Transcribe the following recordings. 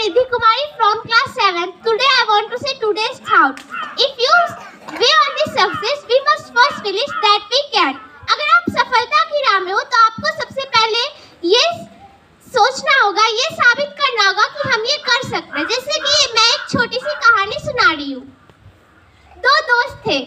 Nidhi Kumari from class 7. Today I want to say today's thought. If you we on the success, we must first believe that we can. अगर आप सफलता की राह में हो तो आपको सबसे पहले ये सोचना होगा, ये साबित करना होगा कि हम ये कर सकते हैं। जैसे कि मैं एक छोटी सी कहानी सुना रही हूँ। दो दोस्त थे,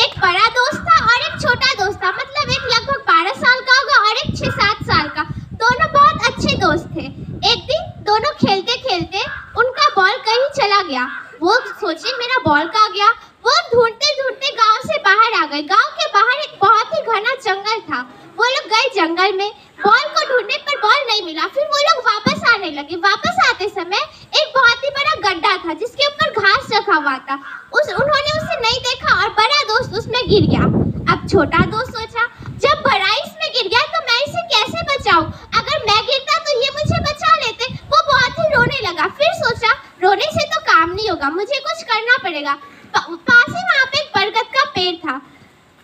एक बड़ा दोस्त था और एक छोटा दोस्त था। मतलब एक लगभग 12 साल का होगा और एक 6-7 साल का। दोनों बहुत अच्छे दोस्त थे। एक दिन दोनों खेलते खेलते उनका बॉल कहीं चला गया। वो सोचे मेरा बॉल कहाँ गया। वो ढूंढते ढूंढते गांव से बाहर आ गए। गांव के बाहर एक बहुत ही घना जंगल था। वो लोग गए जंगल में, बॉल को ढूंढने पर बॉल नहीं मिला। फिर वो लोग वापस आने लगे। वापस आते समय एक बहुत ही बड़ा गड्ढा था जिसके ऊपर घास रखा हुआ था। उन्होंने उसे नहीं देखा और बड़ा दोस्त उसमें गिर गया। अब छोटा दोस्त सोचा, जब बड़ा इसमें गिर गया तो मैं इसे कैसे बचाऊं? अगर मैं गिरता तो ये मुझे बचा लेते। वो बहुत ही रोने लगा। फिर सोचा रोने से तो काम नहीं होगा, मुझे कुछ करना पड़ेगा। पास ही वहाँ पे एक बरगद का पेड़ था।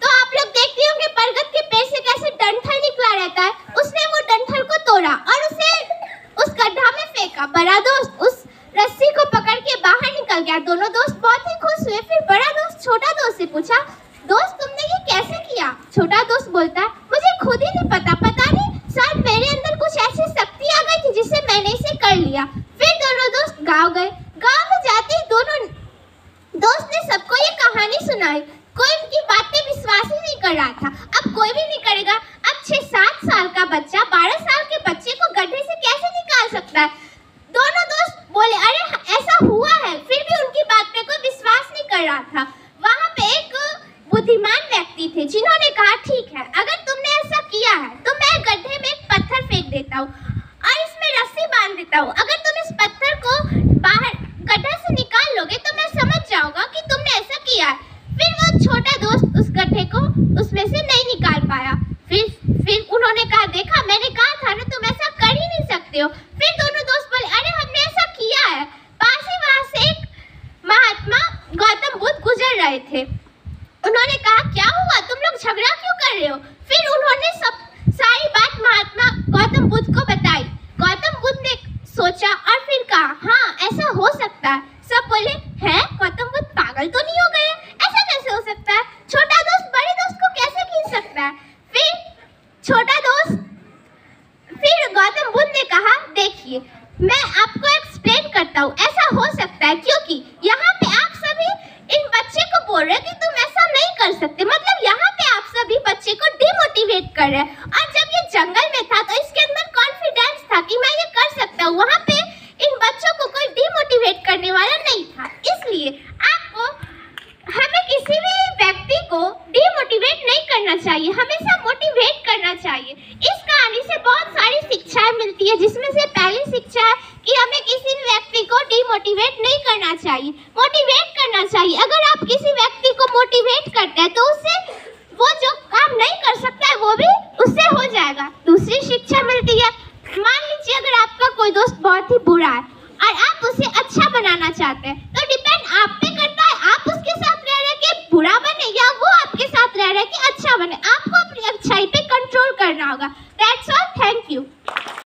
तो आप लोग देखते होंगे बरगद के पेड़ से कैसे डंठल निकला रहता है। उसने वो डंठल को तोड़ा और उसे उस गड्ढा में फेंका। बड़ा दोस्त उस रस्सी को पकड़ के बाहर निकल गया। दोनों दोस्त बहुत ही खुश हुए। फिर बड़ा दोस्त छोटा दोस्त से पूछा, दोस्त तुमने ये कैसे किया? छोटा दोस्त बोलता है, मुझे खुद ही नहीं पता नहीं शायद मेरे अंदर कुछ ऐसी शक्ति आ गई थी जिससे मैंने इसे कर लिया। फिर दोनों दोस्त गाँव गए। गाँव में जाते ही दोनों दोस्त ने सबको ये कहानी सुनाई। कोई उनकी बात पे विश्वास ही नहीं कर रहा था। अब कोई भी नहीं करेगा। अब 6-7 साल का बच्चा 12 साल के बच्चे को गड्ढे से कैसे निकाल सकता है? दोनों दोस्त बोले, अरे ऐसा हुआ है। फिर भी उनकी बात पे कोई विश्वास नहीं कर रहा था। वहाँ पे एक बुद्धिमान व्यक्ति थे जिन्होंने कहा, ठीक है, अगर तुमने ऐसा किया है तो मैं गड्ढे में एक पत्थर फेंक देता हूँ और इसमें रस्सी बांध देता हूँ। अगर तुम इस पत्थर को बाहर गड्ढे से निकाल लोगे तो मैं समझ जाऊंगा कि तुमने ऐसा किया है। फिर वो छोटा दोस्त उस गड्ढे को उसमें से नहीं निकाल पाया। फिर उन्होंने कहा, देखा मैंने कहा था ना, तुम ऐसा कर ही नहीं सकते हो। फिर दोनों दोस्त बोले, अरे हमने ऐसा किया है। पास ही वहां से एक महात्मा गौतम बुद्ध गुजर रहे थे। उन्होंने कहा, क्या हुआ, तुम लोग झगड़ा क्यों कर रहे हो? फिर उन्होंने सब सारी बात महात्मा गौतम बुद्ध को बताई। गौतम बुद्ध ने सोचा और फिर कहा, हाँ ऐसा हो सकता है। सब बोले, हैं गौतम बुद्ध पागल तो नहीं हो गए? ऐसा कैसे हो सकता है? छोटा दोस्त बड़े दोस्त को कैसे खींच सकता है? फिर गौतम बुद्ध ने कहा, देखिए मैं आपको एक्सप्लेन करता हूँ। ऐसा हो सकता है क्योंकि यहाँ पे आप सभी इन बच्चे को बोल रहे हैं कि तुम ऐसा नहीं कर सकते। मतलब यहाँ पे आप सभी बच्चे को डिमोटिवेट कर रहे हैं। और जब ये जंगल में था तो इसके अंदर कॉन्फिडेंस था कि मैं ये कर सकता हूँ। वहाँ पे इन बच्चों को कोई डिमोटिवेट करने वाला नहीं था। इसलिए आपको हमें किसी भी व्यक्ति को डिमोटिवेट नहीं करना चाहिए, हमेशा मोटिवेट करना चाहिए। इस कहानी से बहुत सारी शिक्षाएं मिलती है, जिसमें से पहली शिक्षा है कि हमें किसी भी व्यक्ति को डिमोटिवेट नहीं करना चाहिए, मोटिवेट करना चाहिए। अगर आप किसी व्यक्ति को मोटिवेट करते हैं तो उस